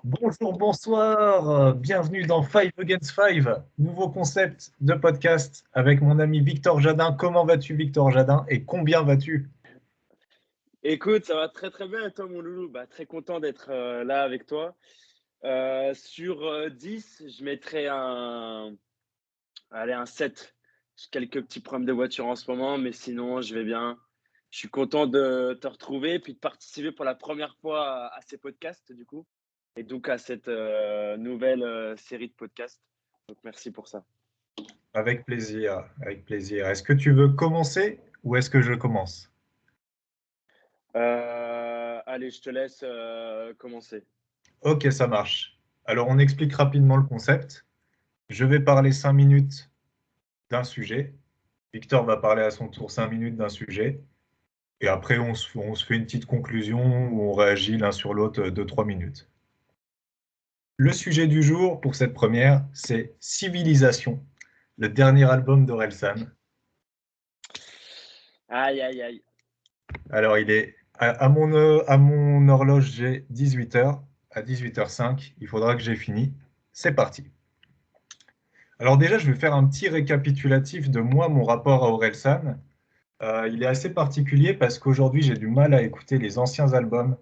Bonjour, bonsoir, bienvenue dans Five Against Five, nouveau concept de podcast avec mon ami Victor Jadin. Comment vas-tu, Victor Jadin, et combien vas-tu? Écoute, ça va très très bien et toi mon loulou? Très content d'être là avec toi. Sur 10, je mettrais un 7. J'ai quelques petits problèmes de voiture en ce moment, mais sinon je vais bien. Je suis content de te retrouver et puis de participer pour la première fois à ces podcasts du coup, et donc à cette nouvelle série de podcasts. Donc merci pour ça. Avec plaisir, avec plaisir. Est-ce que tu veux commencer ou est-ce que je commence? Allez, je te laisse commencer. Ok, ça marche. Alors, on explique rapidement le concept. Je vais parler 5 minutes d'un sujet. Victor va parler à son tour 5 minutes d'un sujet. Et après, on se fait une petite conclusion où on réagit l'un sur l'autre 2-3 minutes. Le sujet du jour pour cette première, c'est Civilisation, le dernier album d'Orelsan. Aïe aïe aïe. Alors, il est à mon horloge, j'ai 18h. À 18h05, il faudra que j'ai fini. C'est parti. Alors déjà, je vais faire un petit récapitulatif de moi, mon rapport à Orelsan. Il est assez particulier parce qu'aujourd'hui, j'ai du mal à écouter les anciens albums.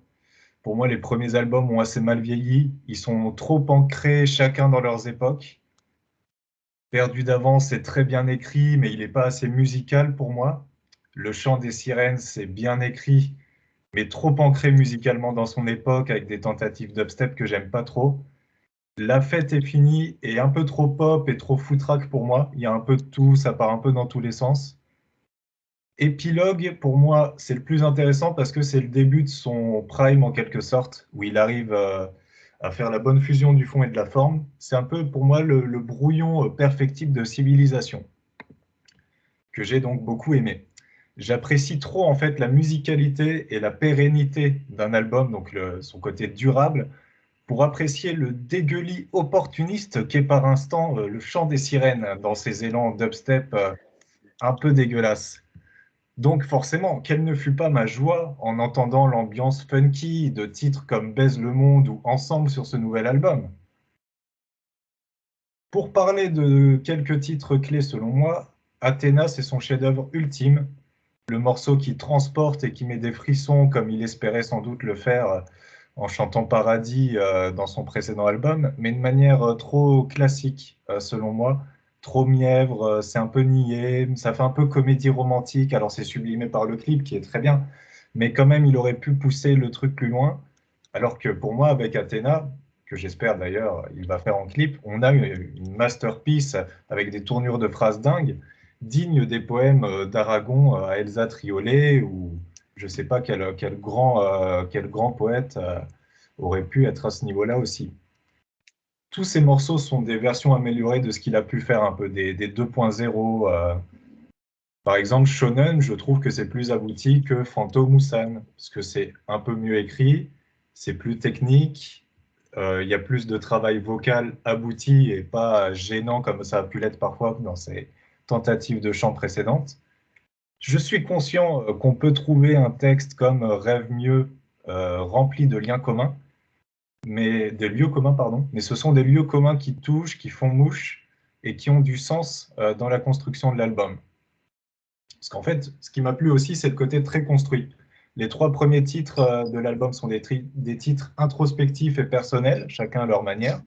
Pour moi, les premiers albums ont assez mal vieilli. Ils sont trop ancrés chacun dans leurs époques. Perdu d'avance est très bien écrit, mais il n'est pas assez musical pour moi. Le chant des sirènes, c'est bien écrit, mais trop ancré musicalement dans son époque, avec des tentatives d'upstep que j'aime pas trop. La fête est finie et un peu trop pop et trop foutraque pour moi. Il y a un peu de tout, ça part un peu dans tous les sens. Épilogue, pour moi, c'est le plus intéressant parce que c'est le début de son prime en quelque sorte, où il arrive à faire la bonne fusion du fond et de la forme. C'est un peu pour moi le brouillon perfectible de civilisation, que j'ai donc beaucoup aimé. J'apprécie trop en fait la musicalité et la pérennité d'un album, donc son côté durable, pour apprécier le dégueulis opportuniste qu'est par instant le chant des sirènes dans ses élans dubstep un peu dégueulasses. Donc forcément, quelle ne fut pas ma joie en entendant l'ambiance funky de titres comme Baise le monde ou Ensemble sur ce nouvel album. Pour parler de quelques titres clés selon moi, Athéna, c'est son chef-d'œuvre ultime, le morceau qui transporte et qui met des frissons comme il espérait sans doute le faire en chantant Paradis dans son précédent album, mais de manière trop classique selon moi, trop mièvre, c'est un peu niais, ça fait un peu comédie romantique, alors c'est sublimé par le clip qui est très bien, mais quand même il aurait pu pousser le truc plus loin, alors que pour moi avec Athéna, que j'espère d'ailleurs il va faire en clip, on a une masterpiece avec des tournures de phrases dingues, digne des poèmes d'Aragon à Elsa Triolet, ou je ne sais pas quel grand poète aurait pu être à ce niveau-là aussi. Tous ces morceaux sont des versions améliorées de ce qu'il a pu faire un peu des 2.0. Par exemple, Shonen, je trouve que c'est plus abouti que Phantom Musan, parce que c'est un peu mieux écrit, c'est plus technique, il y a plus de travail vocal abouti et pas gênant comme ça a pu l'être parfois dans ses tentatives de chant précédentes. Je suis conscient qu'on peut trouver un texte comme Rêve mieux rempli de liens communs, mais des lieux communs, pardon, mais ce sont des lieux communs qui touchent, qui font mouche et qui ont du sens dans la construction de l'album. Parce qu'en fait, ce qui m'a plu aussi, c'est le côté très construit. Les trois premiers titres de l'album sont des titres introspectifs et personnels, chacun à leur manière.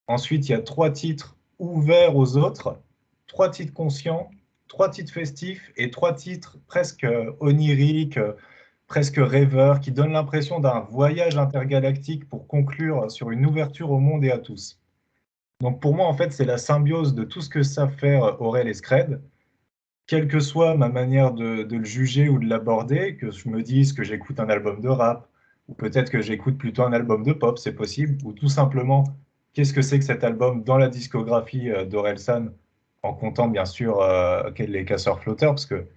Ensuite, il y a trois titres ouverts aux autres, trois titres conscients, trois titres festifs et trois titres presque oniriques, presque rêveurs, qui donnent l'impression d'un voyage intergalactique pour conclure sur une ouverture au monde et à tous. Donc pour moi, en fait, c'est la symbiose de tout ce que savent faire Aurel et Scred, quelle que soit ma manière de le juger ou de l'aborder, que je me dise que j'écoute un album de rap, ou peut-être que j'écoute plutôt un album de pop, c'est possible, ou tout simplement, qu'est-ce que c'est que cet album dans la discographie d'Orelsan, en comptant bien sûr les casseurs-flotteurs, parce que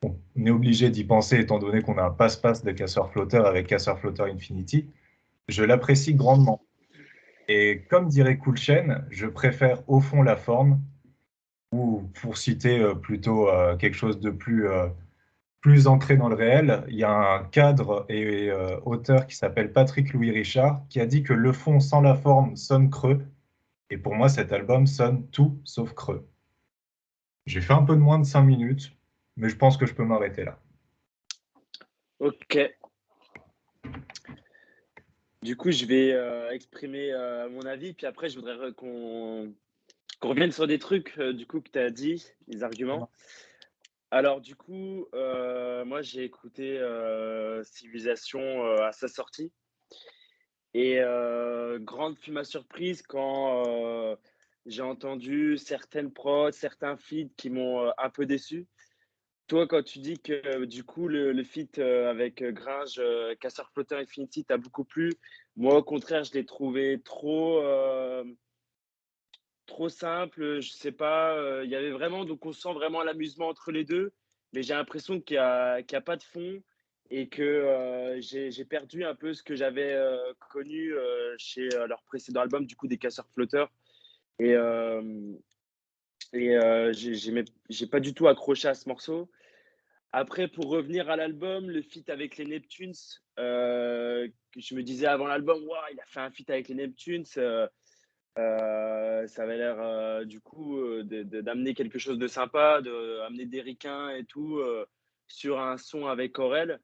on est obligé d'y penser étant donné qu'on a un passe-passe des casseurs-flotteurs avec Casseur-Flotteur Infinity, je l'apprécie grandement. Et comme dirait Cool Chain, je préfère au fond la forme, ou pour citer plutôt quelque chose de plus plus ancré dans le réel. Il y a un cadre et auteur qui s'appelle Patrick Louis Richard qui a dit que le fond sans la forme sonne creux. Et pour moi, cet album sonne tout sauf creux. J'ai fait un peu de moins de 5 minutes, mais je pense que je peux m'arrêter là. Ok. Du coup, je vais exprimer mon avis, puis après, je voudrais qu'on revienne sur des trucs du coup que tu as dit, les arguments. Alors du coup, moi j'ai écouté Civilisation à sa sortie et grande fut ma surprise quand j'ai entendu certaines prods, certains feats qui m'ont un peu déçu. Toi, quand tu dis que du coup le feat avec Gringe, Casseur Flotteur Infinity t'a beaucoup plu, moi au contraire je l'ai trouvé trop simple, je sais pas, il y avait vraiment donc on sent vraiment l'amusement entre les 2, mais j'ai l'impression qu'il y a pas de fond et que, j'ai perdu un peu ce que j'avais, connu, chez, leur précédent album, du coup, des Casseurs Flotteurs et j'ai pas du tout accroché à ce morceau. Après, pour revenir à l'album, le feat avec les Neptunes, que je me disais avant l'album: «Waouh, il a fait un feat avec les Neptunes, ça avait l'air, du coup, d'amener quelque chose de sympa, d'amener des ricains et tout, sur un son avec Aurel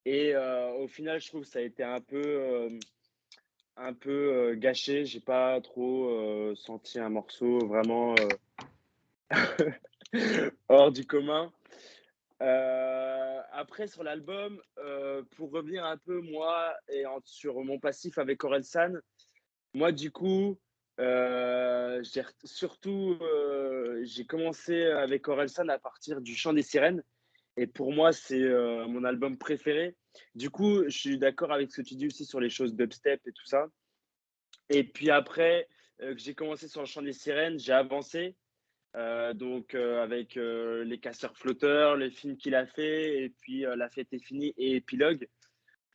et au final, je trouve que ça a été un peu gâché. J'ai pas trop, senti un morceau vraiment, hors du commun. Après sur l'album, pour revenir un peu moi et sur mon passif avec Orelsan, moi, du coup, j'ai commencé avec Orelsan à partir du Chant des sirènes et pour moi, c'est, mon album préféré. Du coup, je suis d'accord avec ce que tu dis aussi sur les choses dubstep et tout ça et puis après, que j'ai commencé sur le Chant des sirènes, j'ai avancé, donc avec, Les Casseurs Flotteurs, les films qu'il a fait et puis, La fête est finie et Épilogue.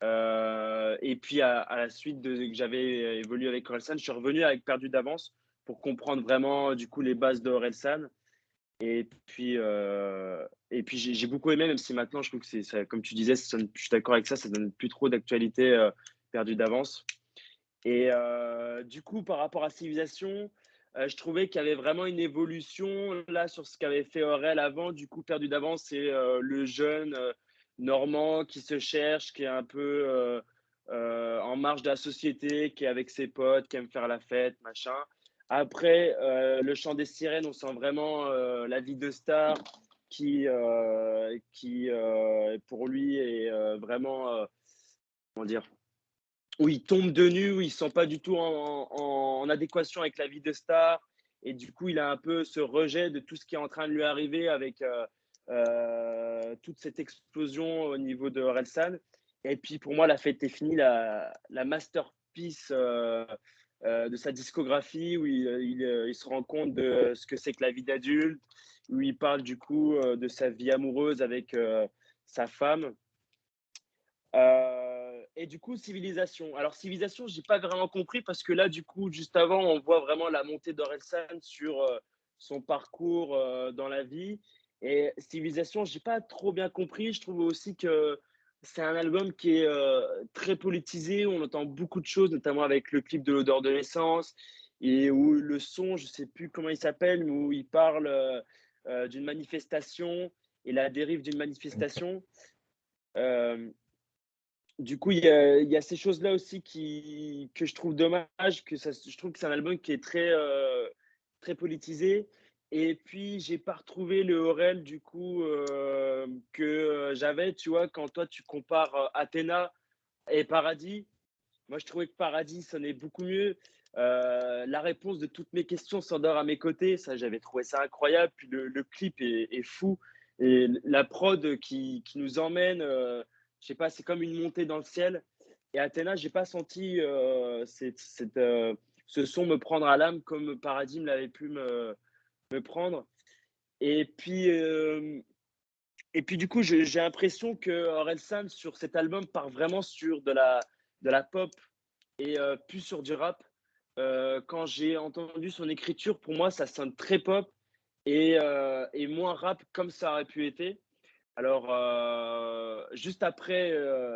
Et puis à la suite de que j'avais évolué avec Orelsan, je suis revenu avec Perdu d'avance pour comprendre vraiment du coup les bases de Orelsan. Et puis j'ai beaucoup aimé, même si maintenant je trouve que c'est ça, comme tu disais, je suis d'accord avec ça, ça donne plus trop d'actualité, Perdu d'avance. Et du coup, par rapport à Civilisation, je trouvais qu'il y avait vraiment une évolution là sur ce qu'avait fait Aurel avant. Du coup, Perdu d'avance, c'est le jeune normand qui se cherche, qui est un peu en marge de la société, qui est avec ses potes, qui aime faire la fête, machin. Après, le chant des sirènes, on sent vraiment la vie de star qui pour lui est vraiment, comment dire, où il tombe de nu, où il ne se sent pas du tout en adéquation avec la vie de star. Et du coup, il a un peu ce rejet de tout ce qui est en train de lui arriver avec toute cette explosion au niveau de Orelsan. Et puis, pour moi, la fête est finie, la masterpiece de sa discographie, où il se rend compte de ce que c'est que la vie d'adulte, où il parle du coup de sa vie amoureuse avec sa femme. Et du coup, Civilisation. Alors, Civilisation, j'ai pas vraiment compris parce que là, du coup, juste avant, on voit vraiment la montée d'Orelsan sur son parcours dans la vie. Et Civilisation, j'ai pas trop bien compris. Je trouve aussi que c'est un album qui est très politisé. On entend beaucoup de choses, notamment avec le clip de l'odeur de l'essence et où le son, je sais plus comment il s'appelle, mais où il parle d'une manifestation et la dérive d'une manifestation. Euh, du coup, il y a ces choses-là aussi que je trouve dommage, je trouve que c'est un album qui est très politisé. Et puis, j'ai pas retrouvé le Aurel, du coup, que j'avais, tu vois, quand toi, tu compares Athéna et Paradis. Moi, je trouvais que Paradis sonnait beaucoup mieux. La réponse de toutes mes questions s'endort à mes côtés. Ça, j'avais trouvé ça incroyable. Puis le clip est fou. Et la prod qui nous emmène, je sais pas, c'est comme une montée dans le ciel. Et Athéna, j'ai pas senti ce son me prendre à l'âme comme Paradis me l'avait pu me prendre. Et puis, du coup, j'ai l'impression que Orelsan, sur cet album, part vraiment sur de la pop et plus sur du rap. Quand j'ai entendu son écriture, pour moi, ça sonne très pop et moins rap comme ça aurait pu être. Alors, juste après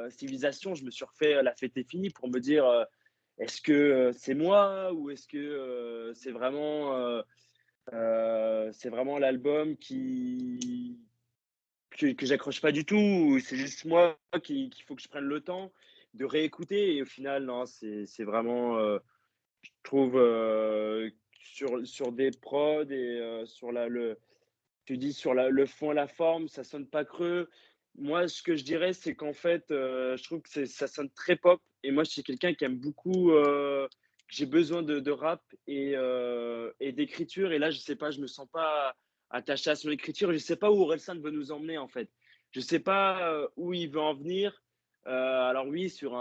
Civilisation, je me suis refait La fête est finie pour me dire est-ce que c'est moi ou est-ce que c'est vraiment l'album que j'accroche pas du tout ou c'est juste moi qu'il faut que je prenne le temps de réécouter et au final, non, c'est vraiment, je trouve sur des prods et sur tu dis sur le fond et la forme, ça sonne pas creux. Moi, ce que je dirais, c'est qu'en fait, je trouve que ça sonne très pop. Et moi, je suis quelqu'un qui aime beaucoup. J'ai besoin de rap et d'écriture. Et là, je sais pas, je me sens pas attaché à son écriture. Je sais pas où Orelsan veut nous emmener, en fait. Je sais pas où il veut en venir. Alors oui, sur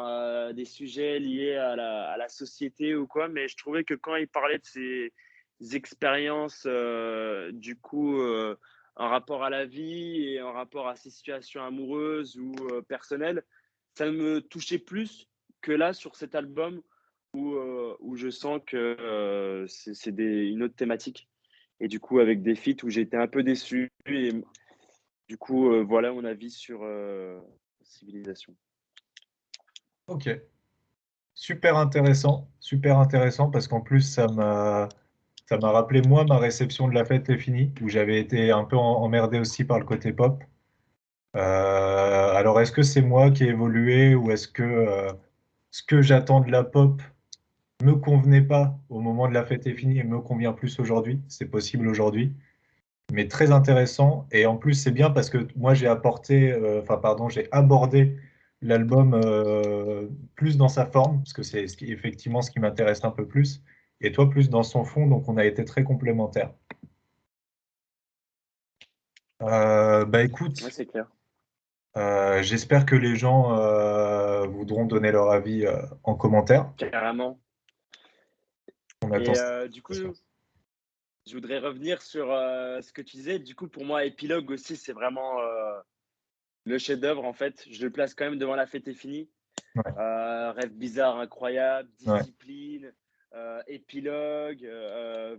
des sujets liés à la société ou quoi, mais je trouvais que quand il parlait de ses expériences, du coup, en rapport à la vie et en rapport à ses situations amoureuses ou personnelles, ça me touchait plus que là sur cet album où je sens que c'est une autre thématique. Et du coup, avec des feats où j'ai été un peu déçu. Et du coup, voilà mon avis sur Civilisation. Ok, super intéressant parce qu'en plus ça m'a rappelé moi ma réception de La fête est finie où j'avais été un peu emmerdé aussi par le côté pop. Alors est-ce que c'est moi qui ai évolué ou est-ce que ce que j'attends de la pop me convenait pas au moment de La fête est finie et me convient plus aujourd'hui? C'est possible aujourd'hui, mais très intéressant. Et en plus, c'est bien parce que moi, j'ai abordé l'album plus dans sa forme, parce que c'est effectivement ce qui m'intéresse un peu plus, et toi plus dans son fond, donc on a été très complémentaires. Bah Ouais, écoute, c'est clair. j'espère que les gens voudront donner leur avis en commentaire. Carrément. On attend Et ça. du coup, je voudrais revenir sur ce que tu disais. Du coup, pour moi, Épilogue aussi, c'est vraiment le chef-d'œuvre en fait. Je le place quand même devant La fête est finie. Ouais, Rêve bizarre, incroyable, ouais. Discipline, Épilogue,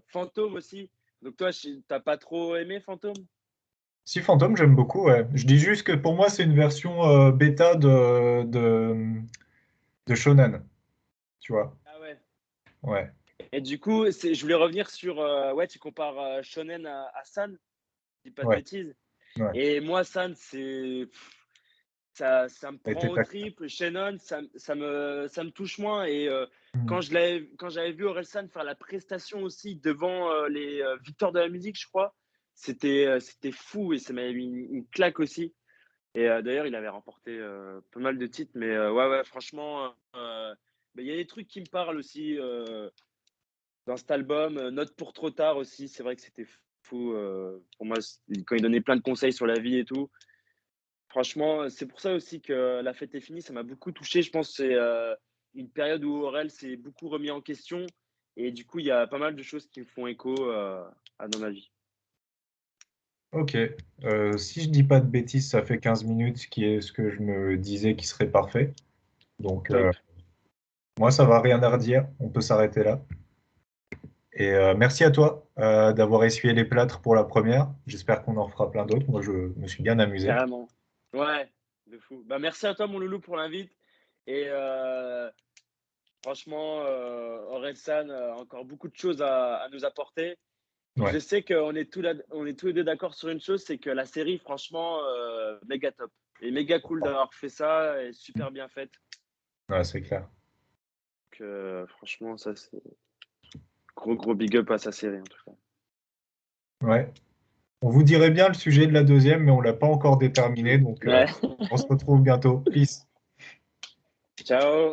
Fantôme aussi. Donc toi, t'as pas trop aimé Fantôme? Si Phantom, j'aime beaucoup, ouais. Je dis juste que pour moi, c'est une version bêta de Shonen, tu vois. Ah ouais. Ouais, Et du coup, je voulais revenir sur ouais, tu compares Shonen à San, je dis pas de ouais, bêtises. ouais. Et moi, San, ça me Ça a été prend au triple. Shannon, ça me touche moins. Et Hmm. quand j'avais vu Orelsan faire la prestation aussi devant les victoires de la musique, je crois, c'était fou et ça m'avait mis une claque aussi. Et d'ailleurs, il avait remporté pas mal de titres. Mais ouais, ouais, franchement, il y a des trucs qui me parlent aussi dans cet album. Note pour trop tard aussi, c'est vrai que c'était fou. Pour moi, quand il donnait plein de conseils sur la vie et tout. Franchement, c'est pour ça aussi que La fête est finie, ça m'a beaucoup touché. Je pense que c'est une période où Aurel s'est beaucoup remis en question. Et du coup, il y a pas mal de choses qui me font écho dans ma vie. Ok. Si je dis pas de bêtises, ça fait 15 minutes, qui est ce que je me disais qui serait parfait. Donc, Top. moi, ça va rien à redire. On peut s'arrêter là. Et merci à toi d'avoir essuyé les plâtres pour la première. J'espère qu'on en fera plein d'autres. Moi, je me suis bien amusé. Carrément. Ouais, de fou. Bah, merci à toi, mon loulou, pour l'invite. Et franchement, Orelsan a encore beaucoup de choses à nous apporter. Et Ouais, je sais on est tous les deux d'accord sur une chose, c'est que la série, franchement, méga top. Et méga cool d'avoir fait ça et super bien faite. ouais, c'est clair. Donc, franchement, ça, c'est gros, gros big up à sa série, en tout cas. Ouais. On vous dirait bien le sujet de la deuxième, mais on l'a pas encore déterminé. Donc, Ouais. on se retrouve bientôt. Peace. Ciao.